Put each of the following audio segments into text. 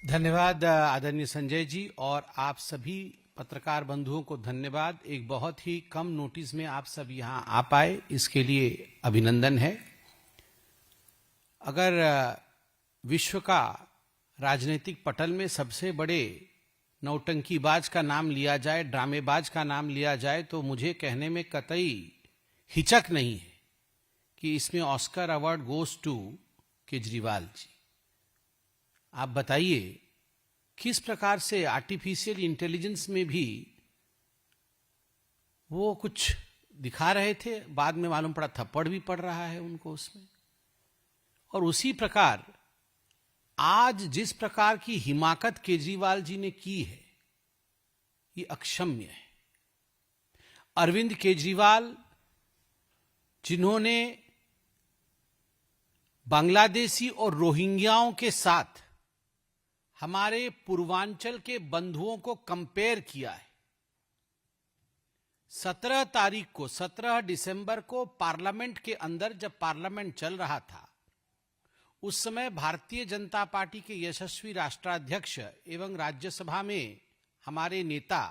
धन्यवाद आदरणीय संजय जी, और आप सभी पत्रकार बंधुओं को धन्यवाद। एक बहुत ही कम नोटिस में आप सब यहाँ आ पाए, इसके लिए अभिनंदन है। अगर विश्व का राजनीतिक पटल में सबसे बड़े नौटंकीबाज का नाम लिया जाए, ड्रामेबाज का नाम लिया जाए, तो मुझे कहने में कतई हिचक नहीं है कि इसमें Oscar award goes to Kejriwal ji. आप बताइए किस प्रकार से आर्टिफिशियल इंटेलिजेंस में भी वो कुछ दिखा रहे थे, बाद में मालूम पड़ा थप्पड़ भी पड़ रहा है उनको उसमें। और उसी प्रकार आज जिस प्रकार की हिमाकत केजरीवाल जी ने की है, ये अक्षम्य है। अरविंद केजरीवाल जिन्होंने बांग्लादेशी और रोहिंग्याओं के साथ हमारे पूर्वांचल के बंधुओं को कंपेयर किया है। 17 दिसंबर को पार्लियामेंट के अंदर, जब पार्लियामेंट चल रहा था, उस समय भारतीय जनता पार्टी के यशस्वी राष्ट्राध्यक्ष एवं राज्यसभा में हमारे नेता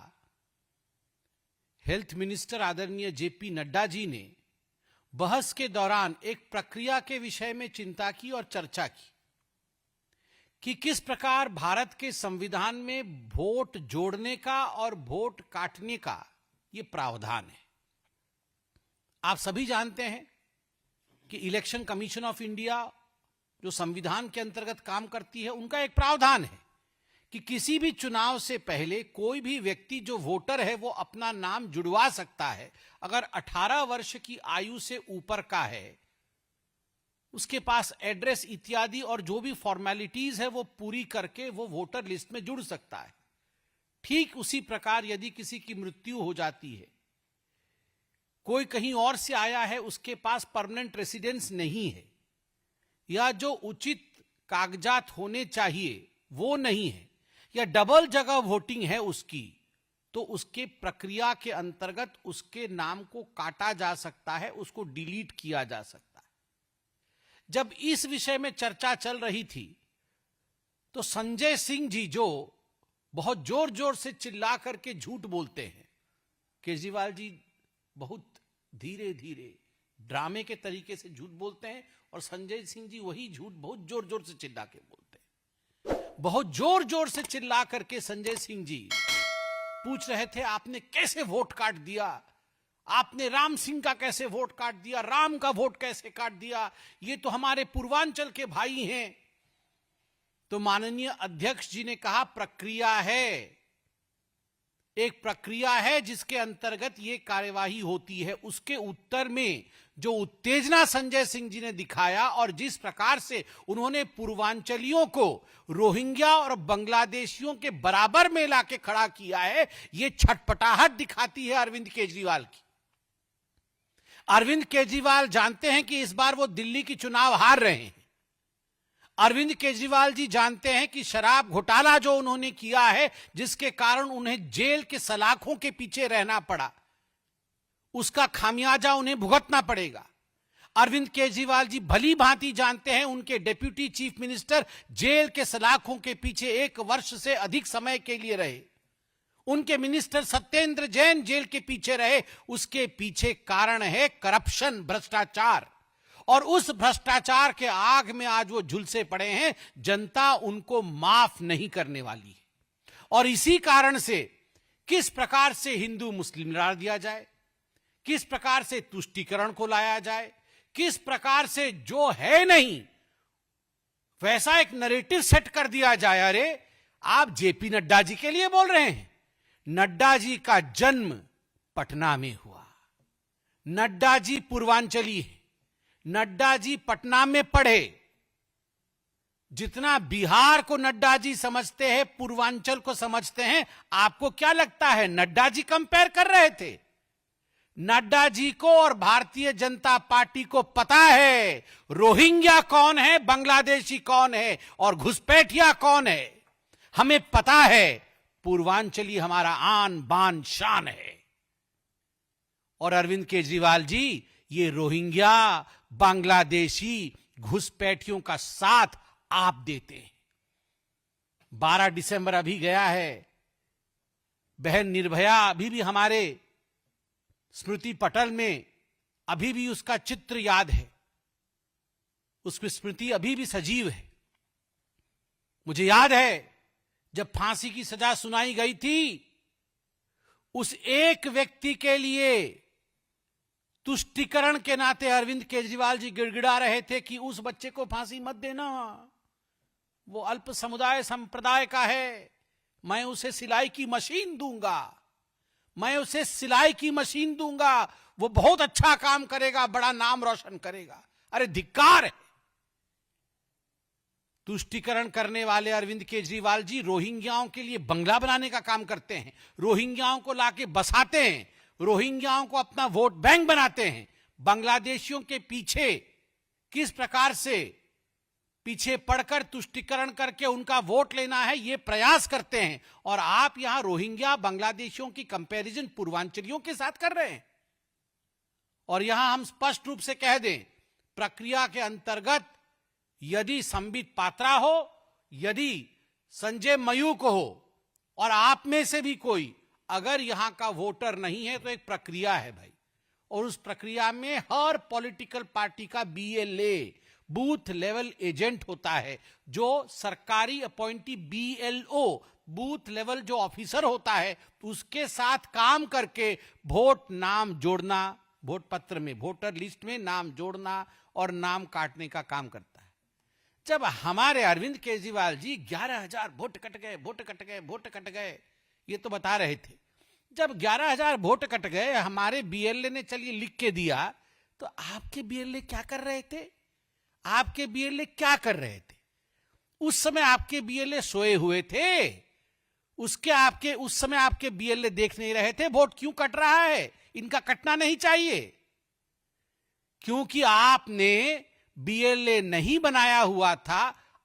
हेल्थ मिनिस्टर आदरणीय जेपी नड्डा जी ने बहस के दौरान एक प्रक्रिया के विषय में चिंता की और चर्चा की कि किस प्रकार भारत के संविधान में वोट जोड़ने का और वोट काटने का यह प्रावधान है। आप सभी जानते हैं कि इलेक्शन कमीशन ऑफ इंडिया जो संविधान के अंतर्गत काम करती है, उनका एक प्रावधान है कि किसी भी चुनाव से पहले कोई भी व्यक्ति जो वोटर है वो अपना नाम जुड़वा सकता है। अगर 18 वर्ष की आयु से ऊपर का है, उसके पास एड्रेस इत्यादि और जो भी फॉर्मेलिटीज है वो पूरी करके वो वोटर लिस्ट में जुड़ सकता है। ठीक उसी प्रकार यदि किसी की मृत्यु हो जाती है, कोई कहीं और से आया है, उसके पास परमानेंट रेसिडेंस नहीं है, या जो उचित कागजात होने चाहिए वो नहीं है, या डबल जगह वोटिंग है उसकी, तो उसके प्रक्रिया के अंतर्गत उसके नाम को काटा जा सकता है, उसको डिलीट किया जा सकता है। जब इस विषय में चर्चा चल रही थी तो संजय सिंह जी, जो बहुत जोर जोर से चिल्ला करके झूठ बोलते हैं, केजरीवाल जी बहुत धीरे धीरे ड्रामे के तरीके से झूठ बोलते हैं, और संजय सिंह जी वही झूठ बहुत जोर जोर से चिल्ला के बोलते हैं। बहुत जोर जोर से चिल्ला करके संजय सिंह जी पूछ रहे थे, आपने कैसे वोट काट दिया, आपने राम सिंह का कैसे वोट काट दिया, राम का वोट कैसे काट दिया, ये तो हमारे पूर्वांचल के भाई हैं। तो माननीय अध्यक्ष जी ने कहा, प्रक्रिया है, एक प्रक्रिया है जिसके अंतर्गत ये कार्यवाही होती है। उसके उत्तर में जो उत्तेजना संजय सिंह जी ने दिखाया और जिस प्रकार से उन्होंने पूर्वांचलियों को रोहिंग्या और बांग्लादेशियों के बराबर में लाके खड़ा किया है, ये छटपटाहट दिखाती है अरविंद केजरीवाल की। अरविंद केजरीवाल जानते हैं कि इस बार वो दिल्ली की चुनाव हार रहे हैं। अरविंद केजरीवाल जी जानते हैं कि शराब घोटाला जो उन्होंने किया है, जिसके कारण उन्हें जेल के सलाखों के पीछे रहना पड़ा, उसका खामियाजा उन्हें भुगतना पड़ेगा। अरविंद केजरीवाल जी भली भांति जानते हैं, उनके डिप्यूटी चीफ मिनिस्टर जेल के सलाखों के पीछे 1 वर्ष से अधिक समय के लिए रहे, उनके मिनिस्टर सत्येंद्र जैन जेल के पीछे रहे। उसके पीछे कारण है करप्शन, भ्रष्टाचार, और उस भ्रष्टाचार के आग में आज वो झुलसे पड़े हैं। जनता उनको माफ नहीं करने वाली है। और इसी कारण से किस प्रकार से हिंदू मुस्लिम लड़ा दिया जाए, किस प्रकार से तुष्टीकरण को लाया जाए, किस प्रकार से जो है नहीं वैसा एक नैरेटिव सेट कर दिया जाए। अरे आप जेपी नड्डा जी के लिए बोल रहे हैं, नड्डा जी का जन्म पटना में हुआ, नड्डा जी पूर्वांचली है, नड्डा जी पटना में पढ़े। जितना बिहार को नड्डा जी समझते हैं, पूर्वांचल को समझते हैं। आपको क्या लगता है नड्डा जी कंपेयर कर रहे थे? नड्डा जी को और भारतीय जनता पार्टी को पता है रोहिंग्या कौन है, बांग्लादेशी कौन है और घुसपैठिया कौन है। हमें पता है पूर्वांचली हमारा आन बान शान है। और अरविंद केजरीवाल जी ये रोहिंग्या, बांग्लादेशी घुसपैठियों का साथ आप देते हैं। 12 दिसंबर अभी गया है, बहन निर्भया अभी भी हमारे स्मृति पटल में अभी भी उसका चित्र याद है, उसकी स्मृति अभी भी सजीव है। मुझे याद है जब फांसी की सजा सुनाई गई थी, उस एक व्यक्ति के लिए तुष्टीकरण के नाते अरविंद केजरीवाल जी गिड़गिड़ा रहे थे कि उस बच्चे को फांसी मत देना, वो अल्प समुदाय संप्रदाय का है, मैं उसे सिलाई की मशीन दूंगा, मैं उसे सिलाई की मशीन दूंगा, वो बहुत अच्छा काम करेगा, बड़ा नाम रोशन करेगा। अरे धिक्कार है। तुष्टीकरण करने वाले अरविंद केजरीवाल जी रोहिंग्याओं के लिए बंगला बनाने का काम करते हैं, रोहिंग्याओं को लाके बसाते हैं, रोहिंग्याओं को अपना वोट बैंक बनाते हैं। बांग्लादेशियों के पीछे किस प्रकार से पीछे पड़कर तुष्टीकरण करके उनका वोट लेना है, ये प्रयास करते हैं। और आप यहां रोहिंग्या बांग्लादेशियों की कंपैरिजन पूर्वांचलियों के साथ कर रहे हैं। और यहां हम स्पष्ट रूप से कह दें, प्रक्रिया के अंतर्गत यदि संबित पात्रा हो, यदि संजय मयूख हो, और आप में से भी कोई अगर यहां का वोटर नहीं है, तो एक प्रक्रिया है भाई, और उस प्रक्रिया में हर पॉलिटिकल पार्टी का BLA बूथ लेवल एजेंट होता है, जो सरकारी अपॉइंटी BLO बूथ लेवल जो ऑफिसर होता है, उसके साथ काम करके वोट नाम जोड़ना, वोट पत्र में वोटर लिस्ट में नाम जोड़ना और नाम काटने का काम करता है। जब हमारे अरविंद केजरीवाल जी 11,000 वोट कट गए, वोट कट गए, वोट कट गए, ये तो बता रहे थे, जब 11,000 वोट कट गए, हमारे BLA ने चलिए लिख के दिया, तो आपके BLA क्या कर रहे थे? आपके BLA क्या कर रहे थे? उस समय आपके BLA सोए हुए थे, उस समय आपके BLA देख नहीं रहे थे वोट क्यों कट रहा है। इनका कटना नहीं चाहिए, क्योंकि आपने BLA नहीं बनाया हुआ था,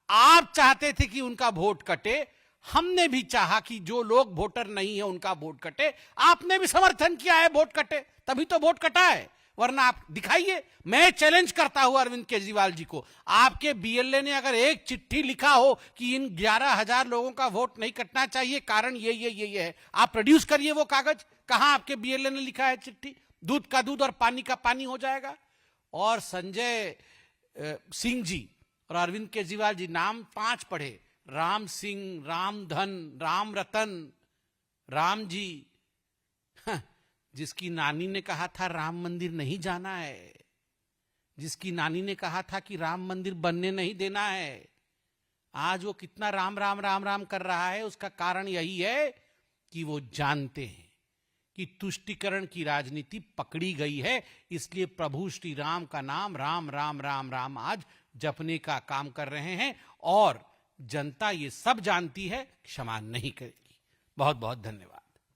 आप चाहते थे कि उनका वोट कटे, हमने भी चाहा कि जो लोग वोटर नहीं है उनका वोट कटे, आपने भी समर्थन किया है वोट कटे, तभी तो वोट कटा है। वरना आप दिखाइए, मैं चैलेंज करता हूं अरविंद केजरीवाल जी को, आपके BLA ने अगर एक चिट्ठी लिखा हो कि इन 11,000 लोगों का वोट नहीं कटना चाहिए, कारण ये है, आप प्रोड्यूस करिए वो कागज, कहां आपके BLA ने लिखा है चिट्ठी? दूध का दूध और पानी का पानी हो जाएगा। और संजय सिंह जी और अरविंद केजरीवाल जी, नाम 5 पढ़े, राम सिंह, रामधन, राम रतन, राम जी, जिसकी नानी ने कहा था राम मंदिर नहीं जाना है, जिसकी नानी ने कहा था कि राम मंदिर बनने नहीं देना है, आज वो कितना राम राम राम राम कर रहा है। उसका कारण यही है कि वो जानते हैं कि तुष्टीकरण की राजनीति पकड़ी गई है, इसलिए प्रभु श्री राम का नाम राम राम राम राम आज जपने का काम कर रहे हैं। और जनता ये सब जानती है, क्षमा नहीं करेगी। बहुत बहुत धन्यवाद।